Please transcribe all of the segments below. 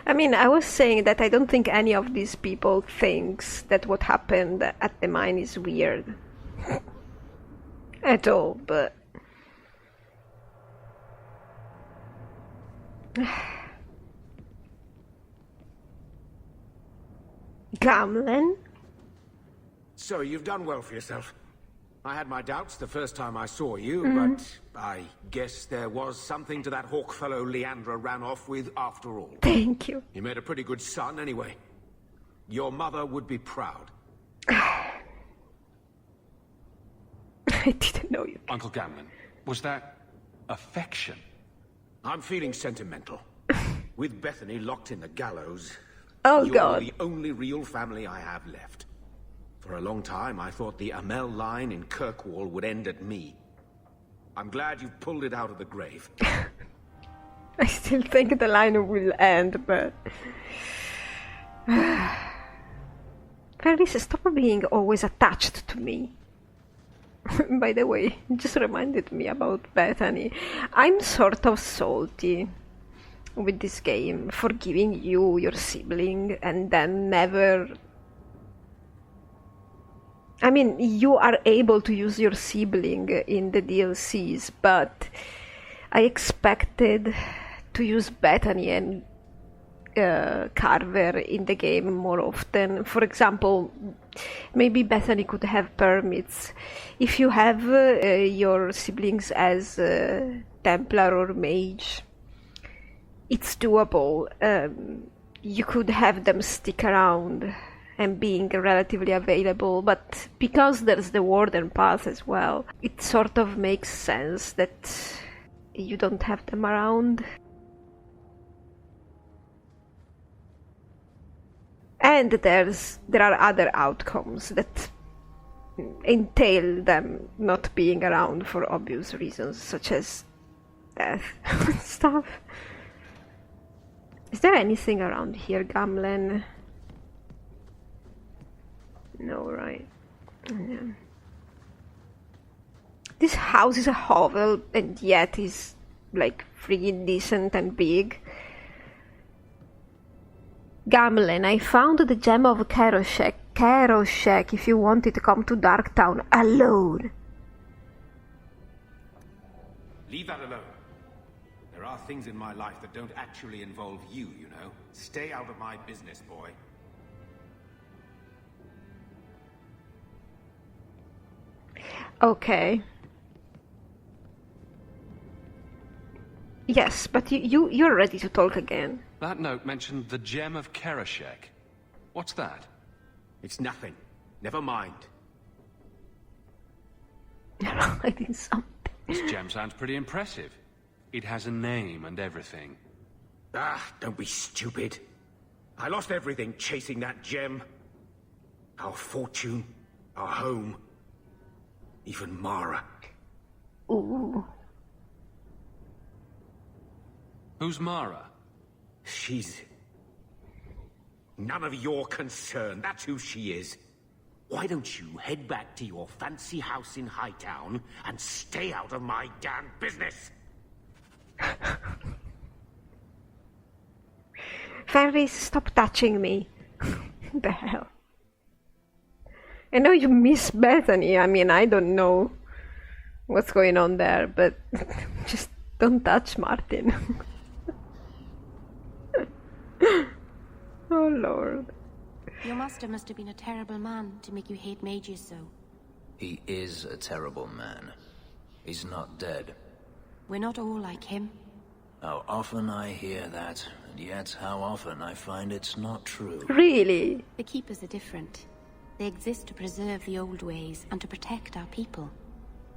I mean, I was saying that I don't think any of these people thinks that what happened at the mine is weird. At all, but... Gamlen? So you've done well for yourself. I had my doubts the first time I saw you, but I guess there was something to that Hawke fellow Leandra ran off with after all. Thank you. You made a pretty good son anyway. Your mother would be proud. I didn't know you. Uncle Gamlen, was that affection? I'm feeling sentimental. With Bethany locked in the gallows, Oh, you're God. the only real family I have left. For a long time, I thought the Amel line in Kirkwall would end at me. I'm glad you've pulled it out of the grave. I still think the line will end, but... Ferris, stop being always attached to me. By the way, it just reminded me about Bethany. I'm sort of salty with this game for giving you your sibling and then never... I mean, you are able to use your sibling in the DLCs, but I expected to use Bethany and Carver in the game more often. For example, maybe Bethany could have permits. If you have your siblings as Templar or Mage, it's doable. You could have them stick around and being relatively available, but because there's the Warden path as well, it sort of makes sense that you don't have them around. And there are other outcomes that entail them not being around for obvious reasons, such as death and stuff. Is there anything around here, Gamlen? No, right. Yeah. This house is a hovel, and yet is like freaking decent and big. Gamlen, I found the gem of Karoshek. Karoshek, if you want it, come to Darktown alone. Leave that alone. There are things in my life that don't actually involve you, you know. Stay out of my business, boy. Okay. Yes, but you're ready to talk again. That note mentioned the gem of Karoshek. What's that? It's nothing. Never mind. Hiding something. This gem sounds pretty impressive. It has a name and everything. Ah, don't be stupid. I lost everything chasing that gem. Our fortune, our home, even Mara. Ooh. Who's Mara? She's... none of your concern. That's who she is. Why don't you head back to your fancy house in Hightown and stay out of my damn business? Ferris, stop touching me. The hell? I know you miss Bethany. I mean, I don't know what's going on there, but just don't touch Martin. Oh, Lord. Your master must have been a terrible man to make you hate mages so. He is a terrible man. He's not dead. We're not all like him. How often I hear that, and yet how often I find it's not true. Really? The Keepers are different. They exist to preserve the old ways and to protect our people.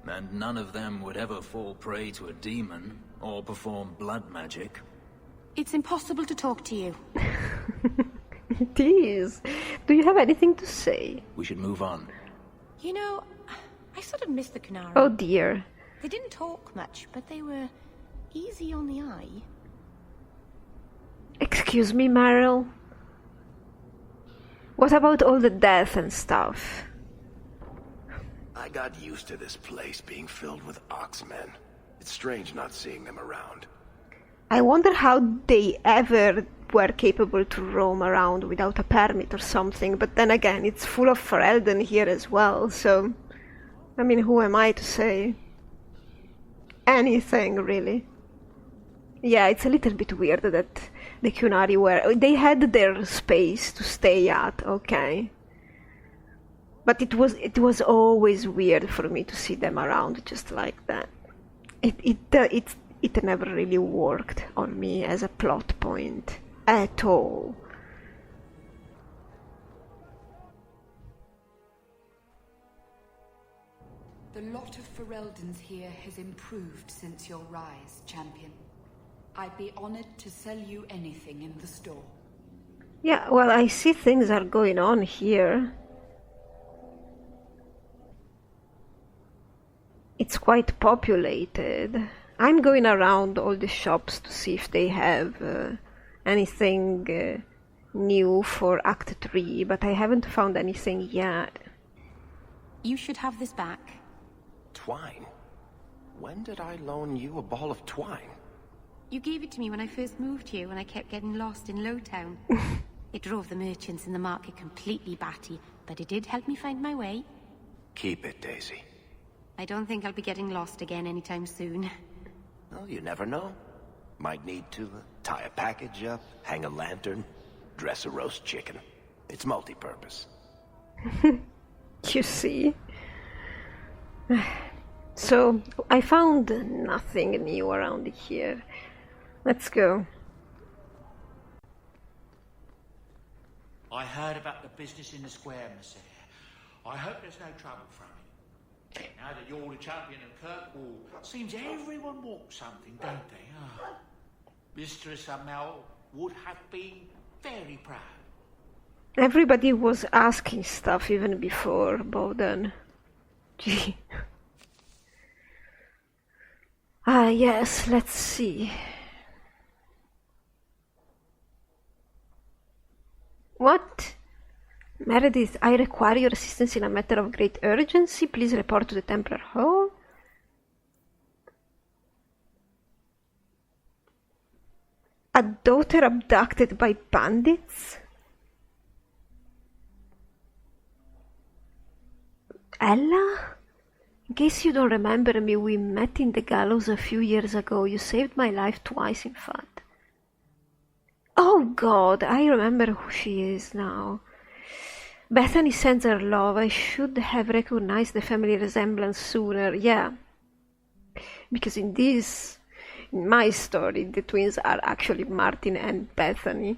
And none of them would ever fall prey to a demon, or perform blood magic. It's impossible to talk to you. It is. Do you have anything to say? We should move on. You know, I sort of miss the Canary. Oh dear. They didn't talk much, but they were easy on the eye. Excuse me, Meryl? What about all the death and stuff? I got used to this place being filled with Oxmen. It's strange not seeing them around. I wonder how they ever were capable to roam around without a permit or something, but then again, it's full of Ferelden here as well, so... I mean, who am I to say? Anything, really. Yeah, it's a little bit weird that the Qunari were... They had their space to stay at, okay. But it was always weird for me to see them around just like that. It never really worked on me as a plot point at all. The lot of Fereldans here has improved since your rise, champion. I'd be honored to sell you anything in the store. Yeah, well, I see things are going on here. It's quite populated. I'm going around all the shops to see if they have anything new for Act 3, but I haven't found anything yet. You should have this back. Twine? When did I loan you a ball of twine? You gave it to me when I first moved here, when I kept getting lost in Lowtown. It drove the merchants in the market completely batty, but it did help me find my way. Keep it, Daisy. I don't think I'll be getting lost again anytime soon. Well, you never know. Might need to tie a package up, hang a lantern, dress a roast chicken. It's multi-purpose. You see? So, I found nothing new around here. Let's go. I heard about the business in the square, Monsieur. I hope there's no trouble from it. Now that you're the champion of Kirkwall, seems everyone wants something, don't they? Oh. Mistress Amel would have been very proud. Everybody was asking stuff even before Bowden. Gee. Yes, let's see. What? Meredith, I require your assistance in a matter of great urgency. Please report to the Templar Hall. A daughter abducted by bandits? Ella? In case you don't remember me, we met in the gallows a few years ago. You saved my life twice, in fact. Oh God, I remember who she is now. Bethany sends her love. I should have recognized the family resemblance sooner. Yeah. Because in my story, the twins are actually Martin and Bethany.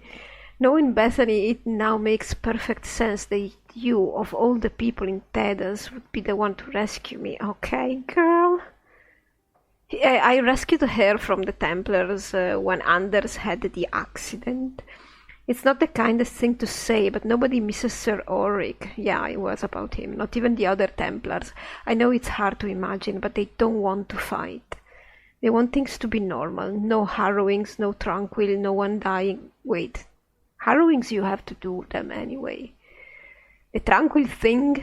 Knowing Bethany, it now makes perfect sense that you, of all the people in Tedas, would be the one to rescue me. Okay, girl? I rescued her from the Templars when Anders had the accident. It's not the kindest thing to say, but nobody misses Sir Ulrich. Yeah, it was about him, not even the other Templars. I know it's hard to imagine, but they don't want to fight. They want things to be normal. No harrowings, no tranquil, no one dying. Wait, harrowings you have to do them anyway. The tranquil thing,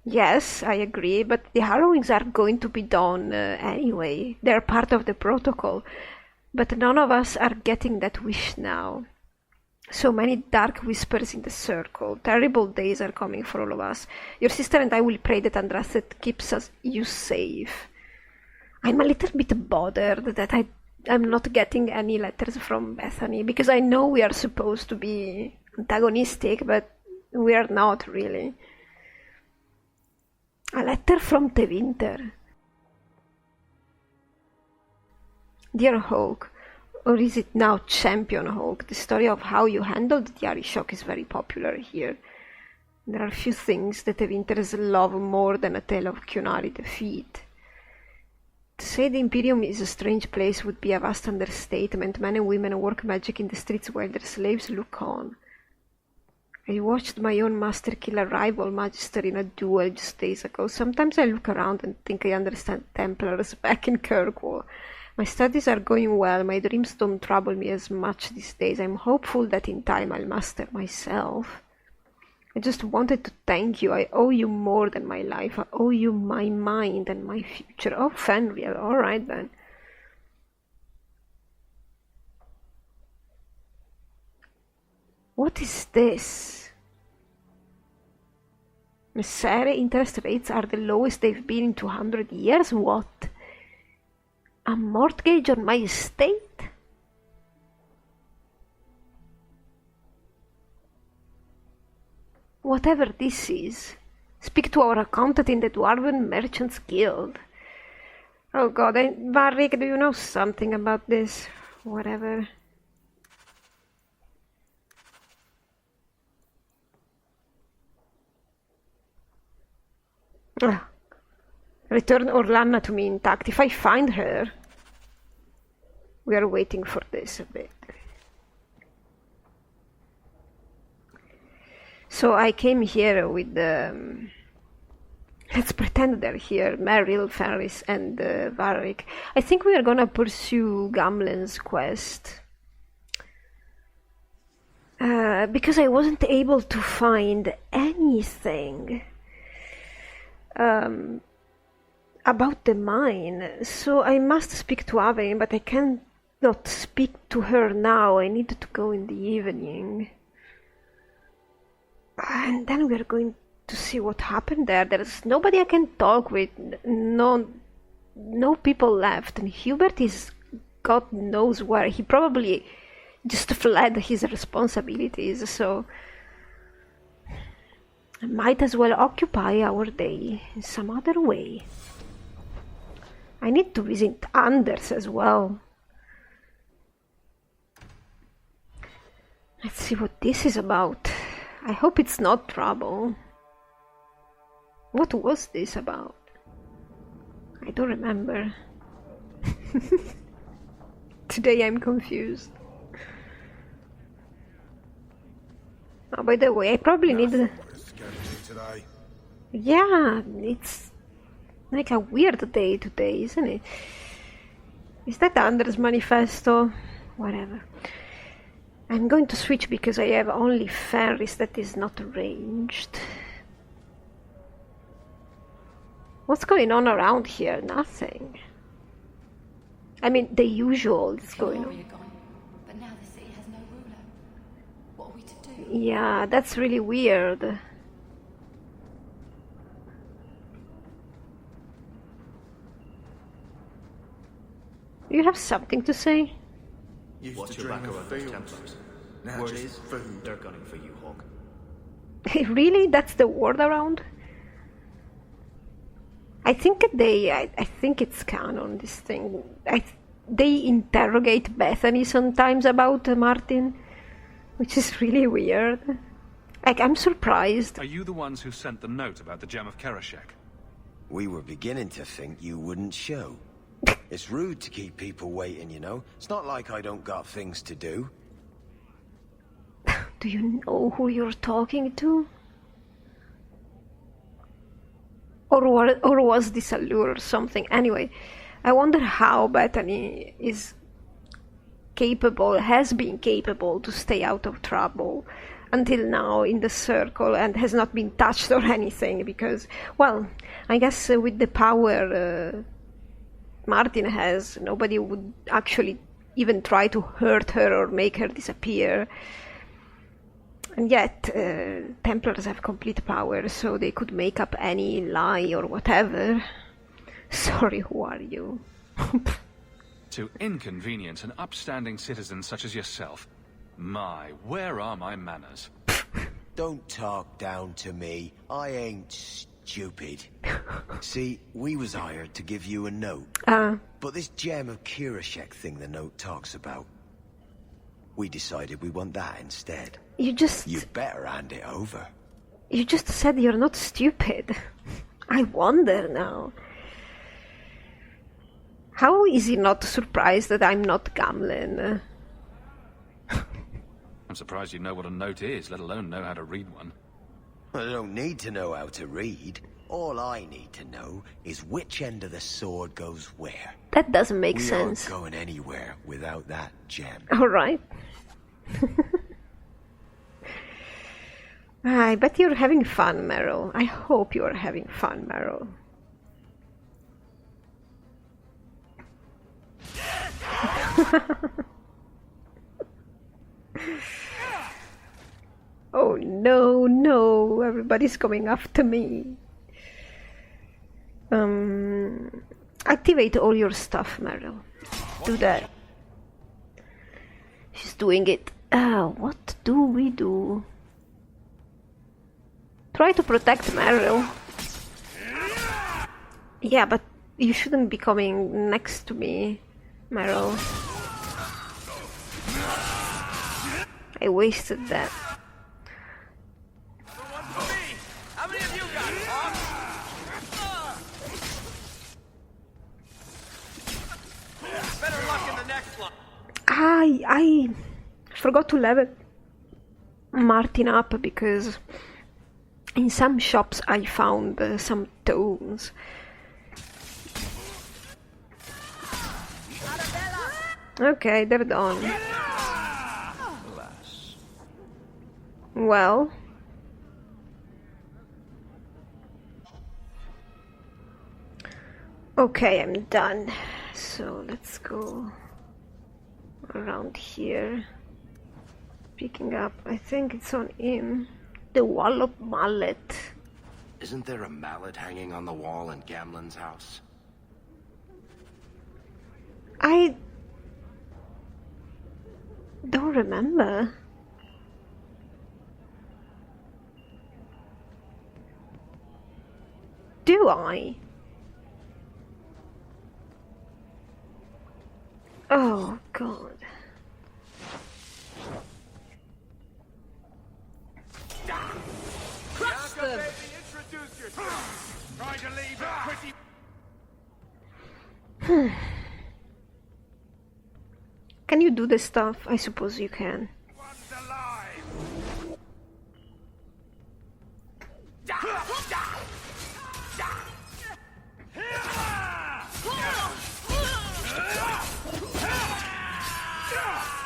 yes, I agree, but the harrowings are going to be done anyway. They're part of the protocol. But none of us are getting that wish now. So many dark whispers in the circle. Terrible days are coming for all of us. Your sister and I will pray that Andraste keeps you safe. I'm a little bit bothered that I'm not getting any letters from Bethany, because I know we are supposed to be antagonistic, but we are not really. A letter from Tevinter. Dear Hawke, or is it now Champion Hawke? The story of how you handled the Irish shock is very popular here. There are few things that Tevinters love more than a tale of Qunari defeat. To say the Imperium is a strange place would be a vast understatement. Men and women work magic in the streets while their slaves look on. I watched my own master kill a rival magister in a duel just days ago. Sometimes I look around and think I understand Templars back in Kirkwall. My studies are going well. My dreams don't trouble me as much these days. I'm hopeful that in time I'll master myself. I just wanted to thank you. I owe you more than my life. I owe you my mind and my future. Oh, Fenrir. All right, then. What is this? Messere interest rates are the lowest they've been in 200 years? What? A mortgage on my estate? Whatever this is. Speak to our accountant in the Dwarven Merchants Guild. Oh god, Varric, do you know something about this? Whatever. Return Orlanna to me intact. If I find her... We are waiting for this a bit. So I came here with the... Let's pretend they're here. Meryl, Ferris and Varric. I think we are gonna pursue Gamlen's quest. Because I wasn't able to find anything about the mine. So I must speak to Avein, but I cannot speak to her now. I need to go in the evening. And then we're going to see what happened there. There's nobody I can talk with. No people left. And Hubert is God knows where. He probably just fled his responsibilities. So I might as well occupy our day in some other way. I need to visit Anders as well. Let's see what this is about. I hope it's not trouble. What was this about? I don't remember. Today I'm confused. Oh, by the way, I probably need... Yeah, it's like a weird day today, isn't it? Is that Anders' manifesto? Whatever. I'm going to switch because I have only Ferris that is not ranged. What's going on around here? Nothing. I mean, the usual is going on. But now the city has no ruler. What are we to do? Yeah, that's really weird. You have something to say? What's your back around those Templars? Word is, they're gunning for you, Hawke. Really? That's the word around? I think it's canon, this thing. They interrogate Bethany sometimes about Martin, which is really weird. Like, I'm surprised. Are you the ones who sent the note about the gem of Karashek? We were beginning to think you wouldn't show. It's rude to keep people waiting, you know? It's not like I don't got things to do. Do you know who you're talking to? Or was this a lure or something? Anyway, I wonder how Bethany is capable, has been capable to stay out of trouble until now in the circle and has not been touched or anything because, well, I guess with the power Martin has, nobody would actually even try to hurt her or make her disappear. And yet, Templars have complete power, so they could make up any lie or whatever. Sorry, who are you? To inconvenience an upstanding citizen such as yourself. My, where are my manners? Don't talk down to me. I ain't stupid. See, we was hired to give you a note. But this gem of Kirashek thing the note talks about, we decided we want that instead. You better hand it over. You just said you're not stupid. I wonder now. How is he not surprised that I'm not Gamlen? I'm surprised you know what a note is, let alone know how to read one. I don't need to know how to read. All I need to know is which end of the sword goes where. That doesn't make sense. We aren't going anywhere without that gem. Alright. I bet you're having fun, Meryl. I hope you're having fun, Meryl. no, no, everybody's coming after me. Activate all your stuff, Meryl. Do that. She's doing it. What do we do? Try to protect Meryl. Yeah, but you shouldn't be coming next to me, Meryl. I wasted that. How many of you got it, Hawke? Better luck in the next one. I forgot to level Martin up because in some shops I found some tomes. Okay, they're done. Well. Okay, I'm done. So let's go around here. Picking up, I think it's on him. The Wallop Mallet. Isn't there a mallet hanging on the wall in Gamlen's house? I don't remember. Do I? Oh, God. Crush them! Introduce yourself. Try to leave it pretty... Can you do this stuff? I suppose you can. One's alive.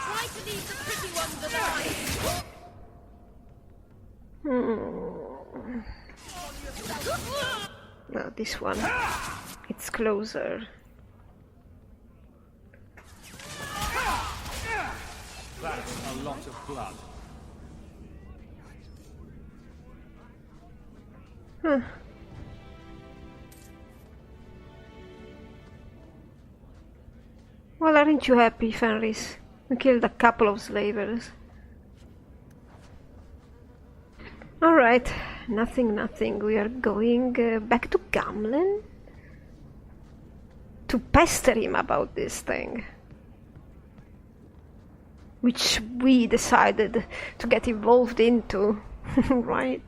Try to leave the pretty ones alive. No, this one. It's closer. That's a lot of blood. Huh. Well, aren't you happy, Fenris? We killed a couple of slavers. Alright, nothing. We are going back to Gamlen to pester him about this thing. Which we decided to get involved into, right?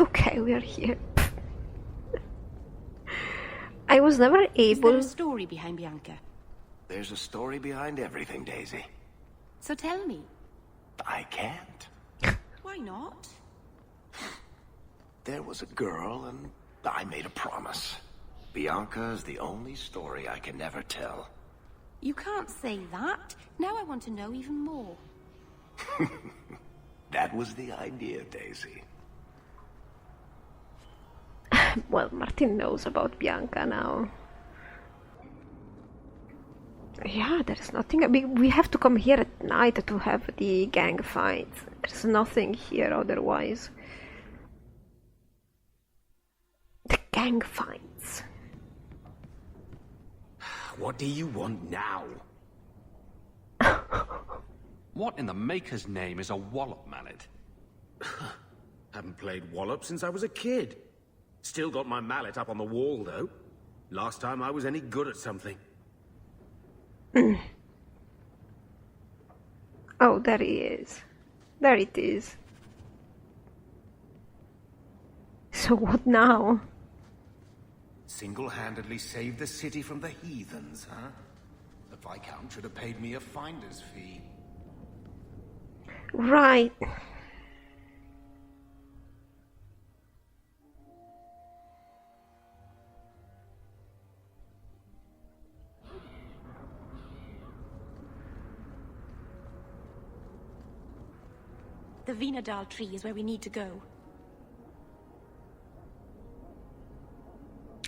Okay, we are here. I was never able... Is there a story behind Bianca? There's a story behind everything, Daisy. So tell me. I can't. Why not? There was a girl, and I made a promise. Bianca is the only story I can never tell. You can't say that. Now I want to know even more. That was the idea, Daisy. Well, Martin knows about Bianca now. Yeah, there's nothing... We have to come here at night to have the gang fight. There's nothing here otherwise. The gang fights. What do you want now? What in the Maker's name is a wallop mallet? Haven't played wallop since I was a kid. Still got my mallet up on the wall, though. Last time I was any good at something. Oh, there he is. There it is. So what now? Single-handedly saved the city from the heathens, huh? The Viscount should have paid me a finder's fee. Right. the Vinadal tree is where we need to go.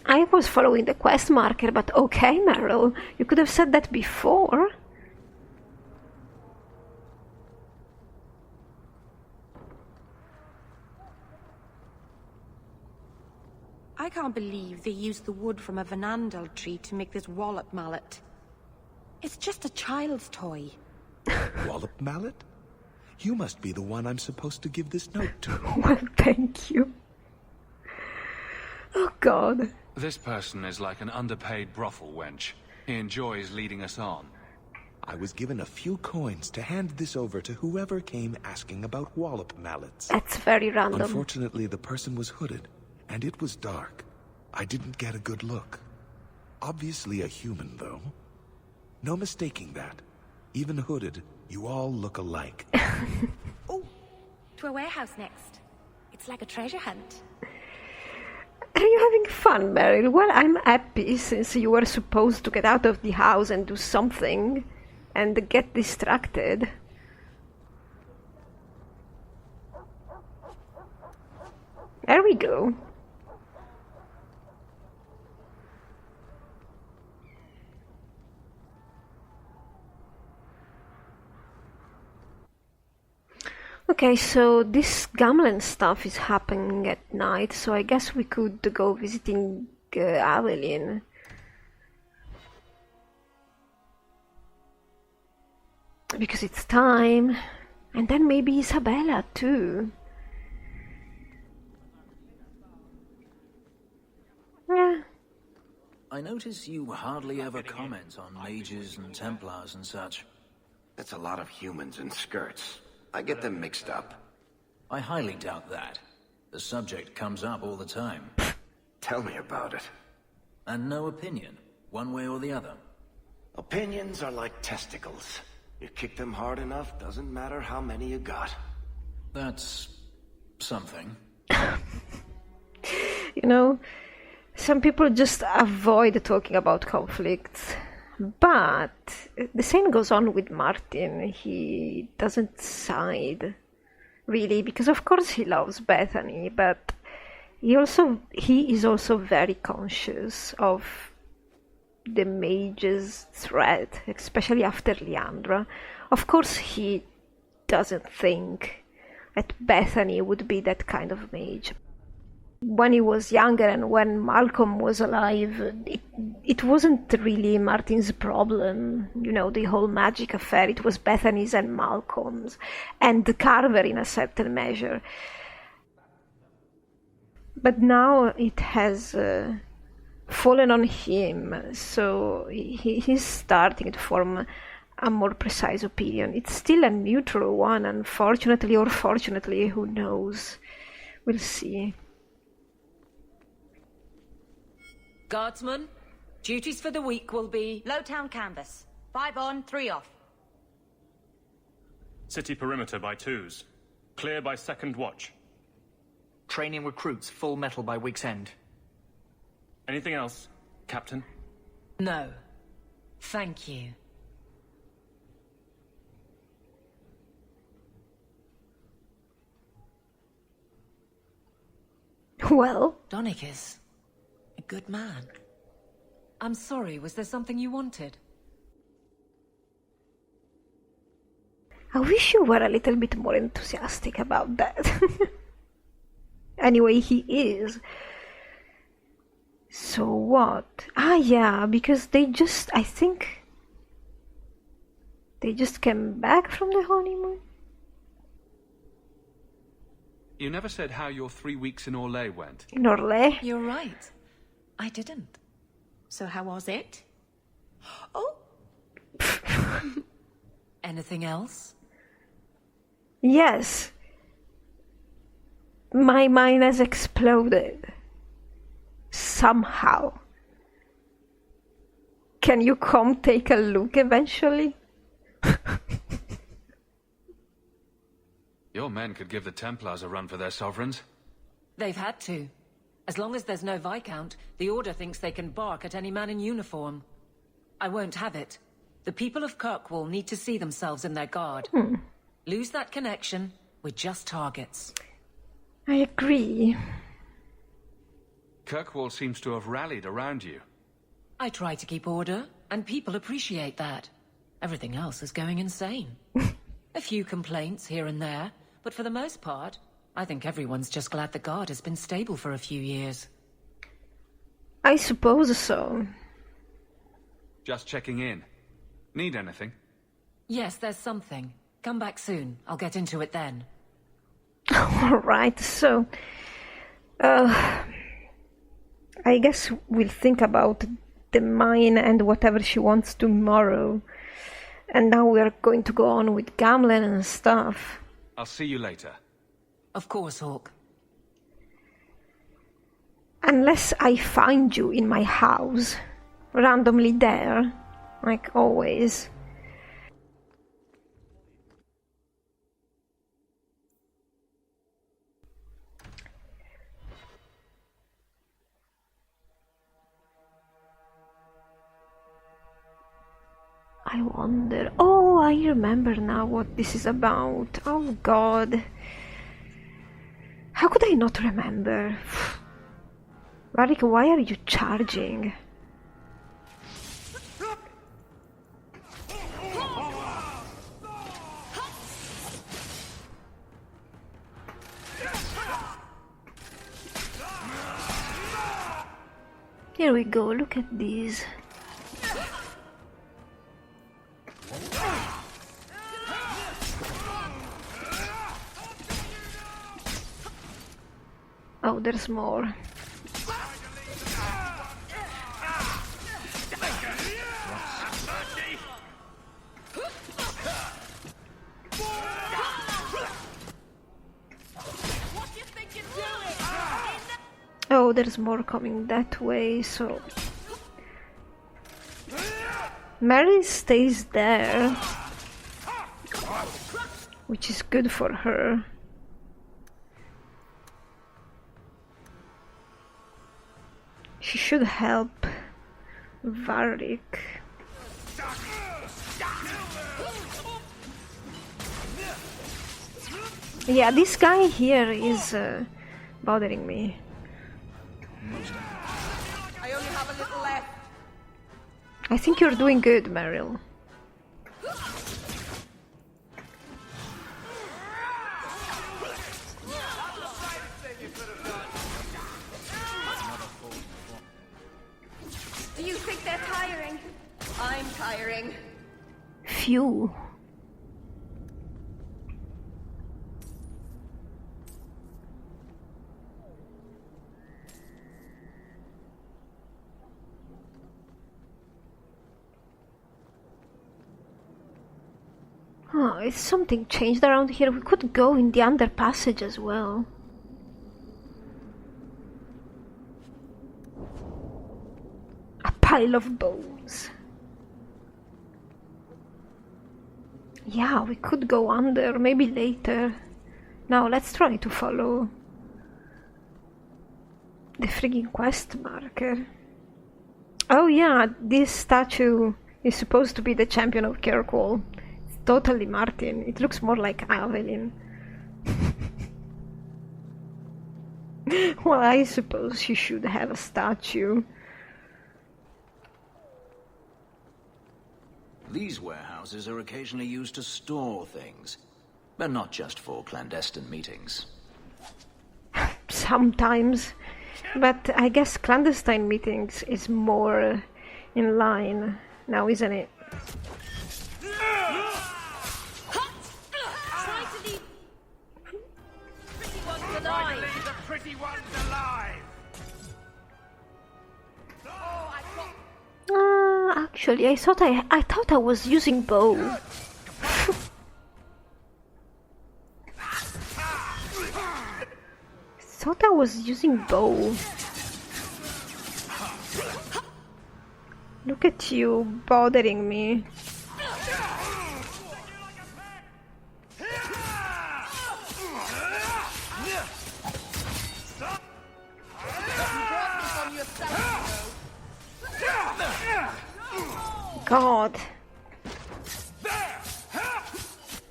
I was following the quest marker, but okay, Meryl, you could have said that before. I can't believe they used the wood from a Vinandal tree to make this wallop mallet. It's just a child's toy. Wallop mallet? You must be the one I'm supposed to give this note to. Well, thank you. Oh, God. This person is like an underpaid brothel wench. He enjoys leading us on. I was given a few coins to hand this over to whoever came asking about wallop mallets. That's very random. Unfortunately, the person was hooded, and it was dark. I didn't get a good look. Obviously a human, though. No mistaking that. Even hooded, you all look alike. Oh, to a warehouse next. It's like a treasure hunt. Are you having fun, Meryl? Well, I'm happy, since you were supposed to get out of the house and do something, and get distracted. There we go. Okay, so this Gamlen stuff is happening at night, so I guess we could go visiting Aveline. Because it's time. And then maybe Isabella too. Yeah. I notice you hardly ever comment on mages and Templars and such. That's a lot of humans in skirts. I get them mixed up. I highly doubt that. The subject comes up all the time. Tell me about it. And no opinion, one way or the other. Opinions are like testicles. You kick them hard enough, doesn't matter how many you got. That's something. You know, some people just avoid talking about conflicts. But the same goes on with Martin. He doesn't side, really, because of course he loves Bethany, but he is also very conscious of the mage's threat, especially after Leandra. Of course he doesn't think that Bethany would be that kind of mage. When he was younger and when Malcolm was alive, it wasn't really Martin's problem, you know, the whole magic affair. It was Bethany's and Malcolm's, and the Carver in a certain measure. But now it has fallen on him, so he's starting to form a more precise opinion. It's still a neutral one, unfortunately or fortunately, who knows. We'll see. Guardsmen, duties for the week will be... Lowtown canvas. 5 on, 3 off. City perimeter by 2s. Clear by 2nd watch. Training recruits full metal by week's end. Anything else, Captain? No. Thank you. Well? Donnick is a good man. I'm sorry, was there something you wanted? I wish you were a little bit more enthusiastic about that. Anyway, he is. So what? Ah, yeah, because I think they just came back from the honeymoon. You never said how your 3 weeks in Orlais went. In Orlais? You're right. I didn't. So how was it? Oh! Anything else? Yes. My mind has exploded. Somehow. Can you come take a look eventually? Your men could give the Templars a run for their sovereigns. They've had to. As long as there's no Viscount, the Order thinks they can bark at any man in uniform. I won't have it. The people of Kirkwall need to see themselves in their guard. Lose that connection, We're just targets. I agree. Kirkwall seems to have rallied around you. I try to keep order, and people appreciate that. Everything else is going insane. A few complaints here and there, but for the most part, I think everyone's just glad the guard has been stable for a few years. I suppose so. Just checking in. Need anything? Yes, there's something. Come back soon. I'll get into it then. Alright, so... I guess we'll think about the mine and whatever she wants tomorrow. And now we are going to go on with Gamlen and stuff. I'll see you later. Of course, Hawke. Unless I find you in my house, randomly there, like always. I wonder... Oh, I remember now what this is about. Oh god. How could I not remember? Varric, why are you charging? Here we go, look at these. Oh, there's more. Oh, there's more coming that way, so... Mary stays there, which is good for her. She should help Varric. Yeah, this guy here is bothering me. I only have a little left. I think you're doing good, Meryl. Do you think they're tiring? I'm tiring. Phew. Oh, is something changed around here? We could go in the under passage as well. A pile of bones. Yeah, we could go under, maybe later. Now let's try to follow the frigging quest marker. Oh yeah, this statue is supposed to be the champion of Kirkwall. Totally Martin. It looks more like Avelin. Well, I suppose she should have a statue. These warehouses are occasionally used to store things, but not just for clandestine meetings. Sometimes. But I guess clandestine meetings is more in line now, isn't it? Actually, I thought I was using bow. Thought I was using bow. Look at you bothering me. God.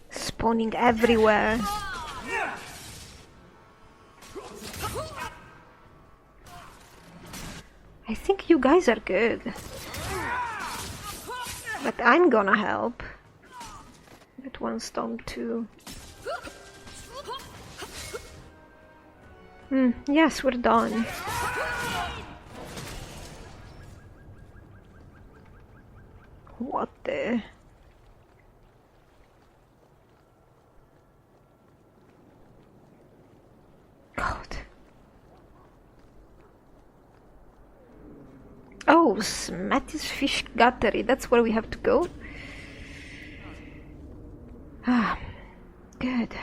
Spawning everywhere. I think you guys are good. But I'm gonna help. With one storm too. Yes, we're done. What the... God. Oh, Smatty's Fish Guttery. That's where we have to go. Ah, good.